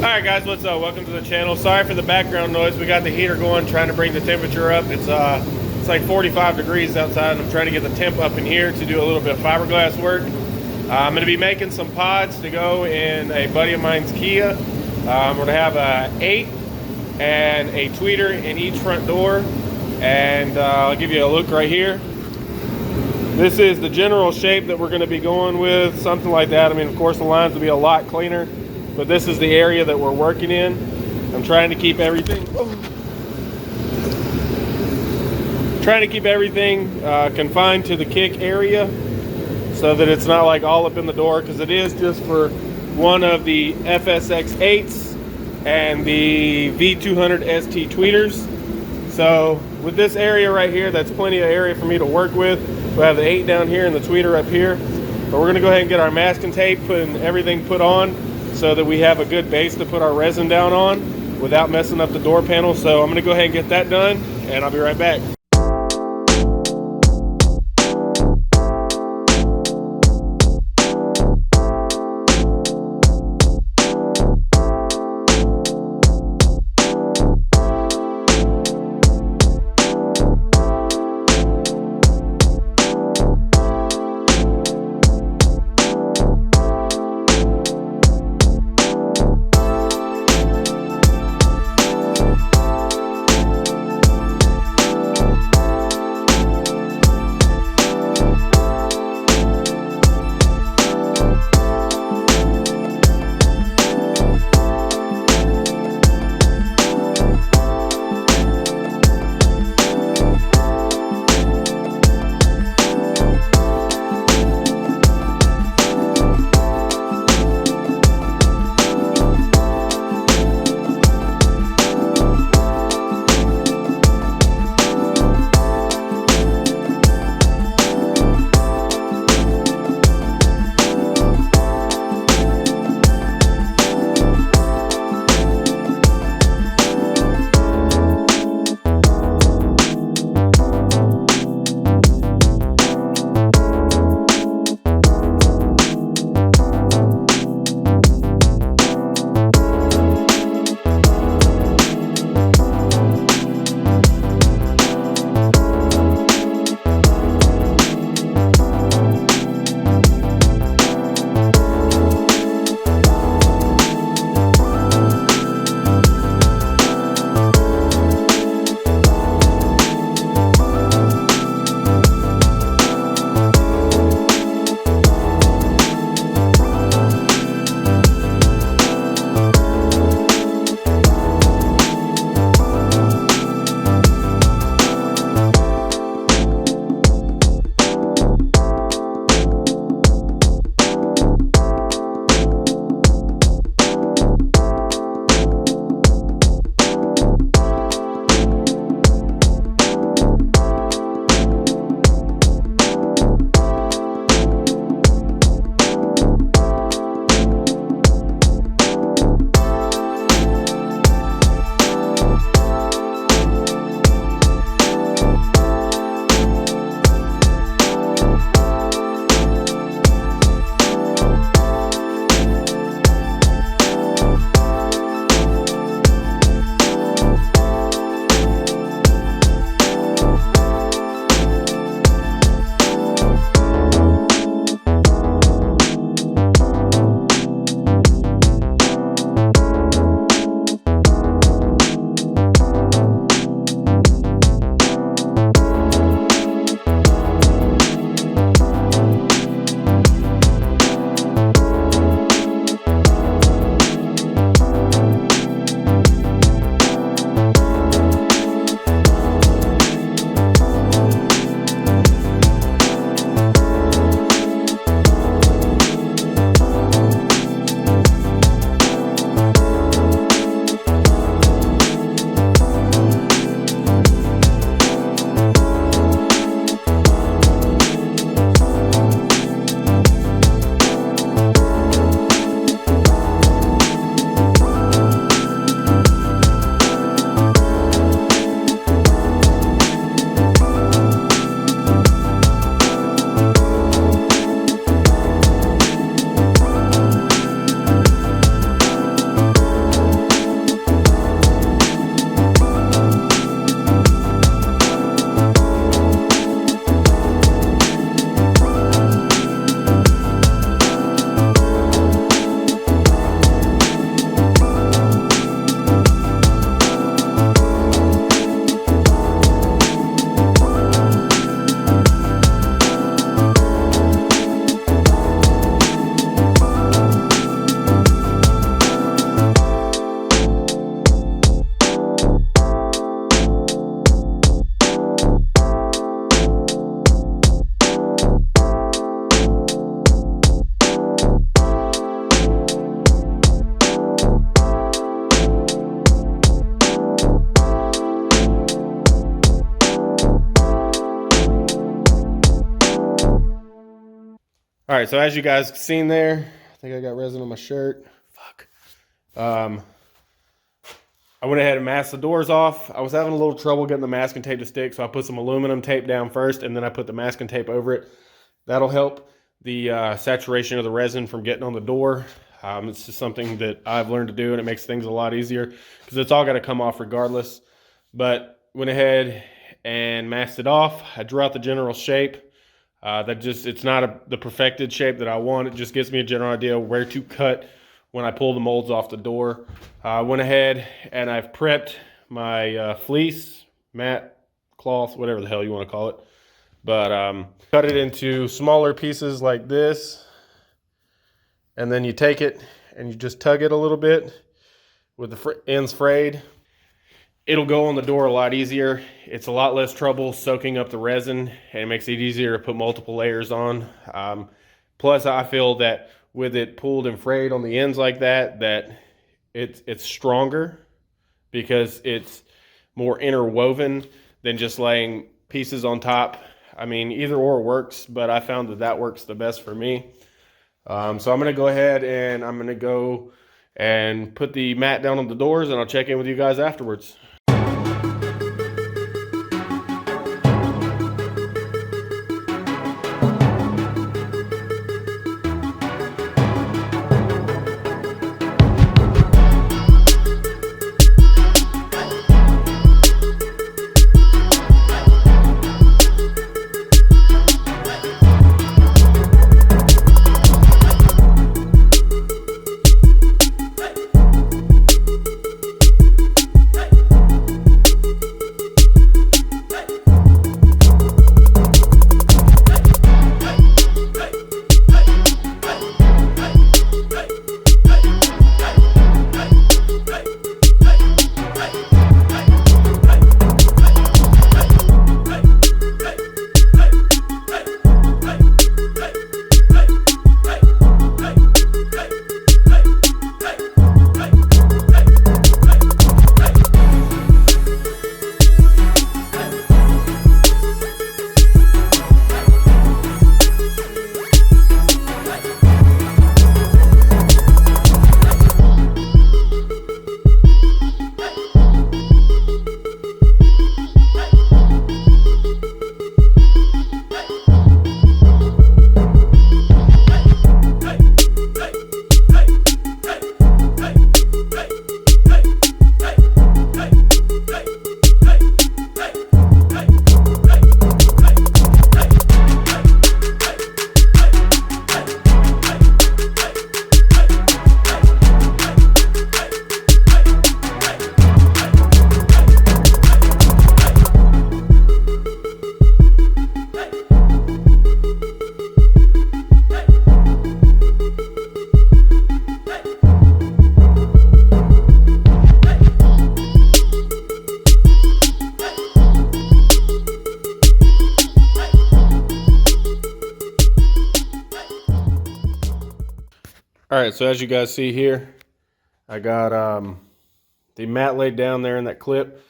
Alright guys, what's up? Welcome to the channel. Sorry for the background noise. We got the heater going, trying to bring the temperature up. It's like 45 degrees outside, and I'm trying to get the temp up in here to do a little bit of fiberglass work. I'm going to be making some pods to go in a buddy of mine's Kia. We're going to have a 8 and a tweeter in each front door, and I'll give you a look right here. This is the general shape that we're going to be going with, something like that. I mean, of course, the lines will be a lot cleaner, but this is the area that we're working in. I'm trying to keep everything, confined to the kick area so that it's not like all up in the door, because it is just for one of the FSX 8s and the V200 ST tweeters. So with this area right here, that's plenty of area for me to work with. We have the 8 down here and the tweeter up here. But we're going to go ahead and get our masking tape and everything put on so that we have a good base to put our resin down on without messing up the door panel. So I'm going to go ahead and get that done, and I'll be right back. All right, so as you guys seen there, I think I got resin on my shirt. Fuck. I went ahead and masked the doors off. I was having a little trouble getting the masking tape to stick, so I put some aluminum tape down first, and then I put the masking tape over it. That'll help the saturation of the resin from getting on the door. It's just something that I've learned to do, and it makes things a lot easier because it's all got to come off regardless. But went ahead and masked it off. I drew out the general shape. It's not the perfected shape that I want. It just gives me a general idea of where to cut when I pull the molds off the door. I went ahead and I've prepped my fleece, mat, cloth, whatever the hell you want to call it. But cut it into smaller pieces like this. And then you take it and you just tug it a little bit with the ends frayed. It'll go on the door a lot easier. It's a lot less trouble soaking up the resin, and it makes it easier to put multiple layers on. Plus, I feel that with it pulled and frayed on the ends like that it's stronger because it's more interwoven than just laying pieces on top. I mean, either or works, but I found that works the best for me. So I'm going to go ahead and I'm going to go and put the mat down on the doors, and I'll check in with you guys afterwards. All right, so as you guys see here, I got the mat laid down there in that clip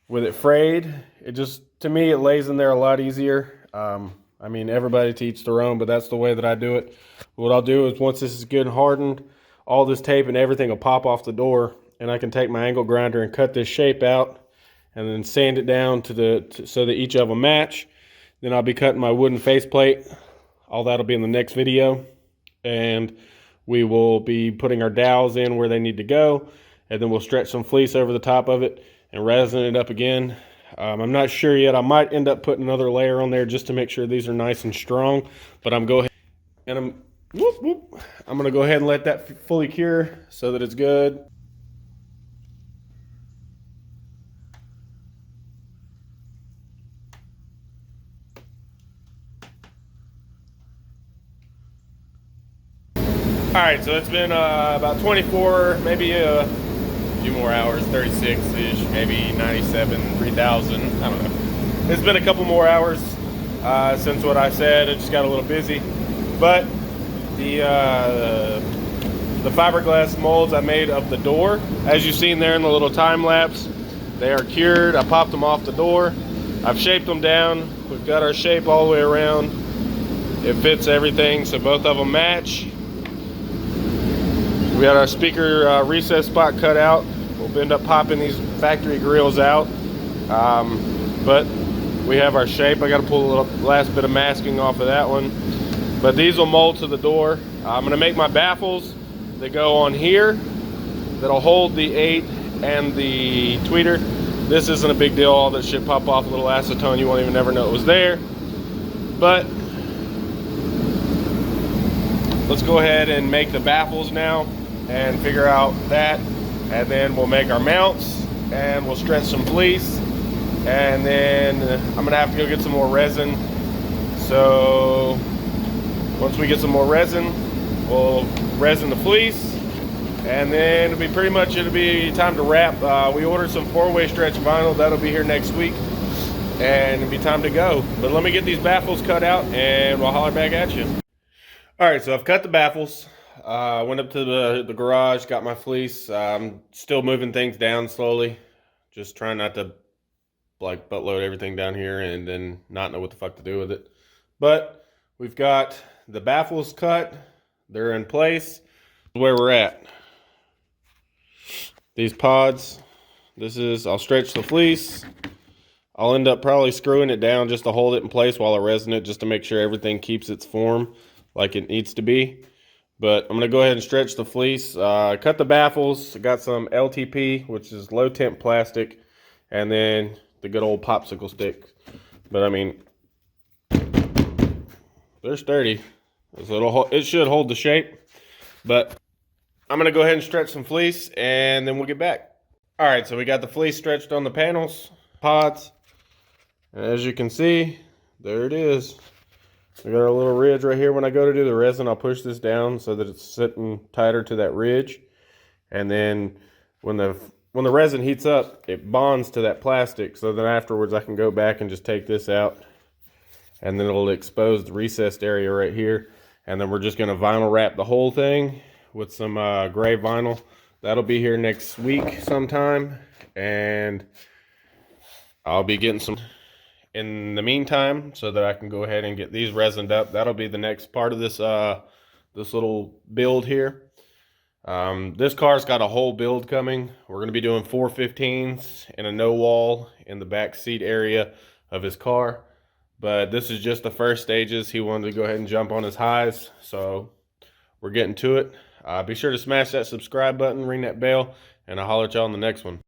with it frayed. It just, to me, it lays in there a lot easier. I mean, everybody to each their own, but that's the way that I do it. What I'll do is once this is good and hardened, all this tape and everything will pop off the door, and I can take my angle grinder and cut this shape out and then sand it down so that each of them match. Then I'll be cutting my wooden faceplate. All that'll be in the next video. And we will be putting our dowels in where they need to go, and then we'll stretch some fleece over the top of it and resin it up again. I'm not sure yet. I might end up putting another layer on there just to make sure these are nice and strong, but I'm going to go ahead and let that fully cure so that it's good. All right, so it's been about 24, maybe a few more hours, 36-ish, maybe 97, 3,000, I don't know. It's been a couple more hours since what I said. I just got a little busy. But the fiberglass molds I made of the door, as you've seen there in the little time lapse, they are cured. I popped them off the door. I've shaped them down. We've got our shape all the way around. It fits everything, so both of them match. We got our speaker recess spot cut out. We'll end up popping these factory grills out, but we have our shape. I got to pull the last bit of masking off of that one, but these will mold to the door. I'm going to make my baffles that go on here that'll hold the 8 and the tweeter. This isn't a big deal. All that shit pop off a little acetone, you won't even ever know it was there. But let's go ahead and make the baffles now and figure out that, and then we'll make our mounts and we'll stretch some fleece, and then I'm gonna have to go get some more resin. So once we get some more resin, we'll resin the fleece, and then it'll be time to wrap. We ordered some 4-way stretch vinyl. That'll be here next week, and it'll be time to go. But let me get these baffles cut out and we'll holler back at you. All right, so I've cut the baffles. Went up to the garage, got my fleece. I'm still moving things down slowly. Just trying not to like butt load everything down here and then not know what the fuck to do with it. But we've got the baffles cut. They're in place. Where we're at. These pods. I'll stretch the fleece. I'll end up probably screwing it down just to hold it in place while I resin it, just to make sure everything keeps its form like it needs to be. But I'm going to go ahead and stretch the fleece. Cut the baffles. I got some LTP, which is low temp plastic, and then the good old popsicle stick. But I mean, they're sturdy. So it should hold the shape. But I'm going to go ahead and stretch some fleece, and then we'll get back. All right, so we got the fleece stretched on the panels, pods. And as you can see, there it is. We got a little ridge right here. When I go to do the resin, I'll push this down so that it's sitting tighter to that ridge. And then when the resin heats up, it bonds to that plastic. So then afterwards, I can go back and just take this out. And then it'll expose the recessed area right here. And then we're just going to vinyl wrap the whole thing with some gray vinyl. That'll be here next week sometime. And I'll be getting some in the meantime, so that I can go ahead and get these resined up. That'll be the next part of this this little build here. This car's got a whole build coming. We're going to be doing 415s and a no wall in the back seat area of his car. But this is just the first stages. He wanted to go ahead and jump on his highs, so we're getting to it. Be sure to smash that subscribe button, ring that bell, and I'll holler at y'all on the next one.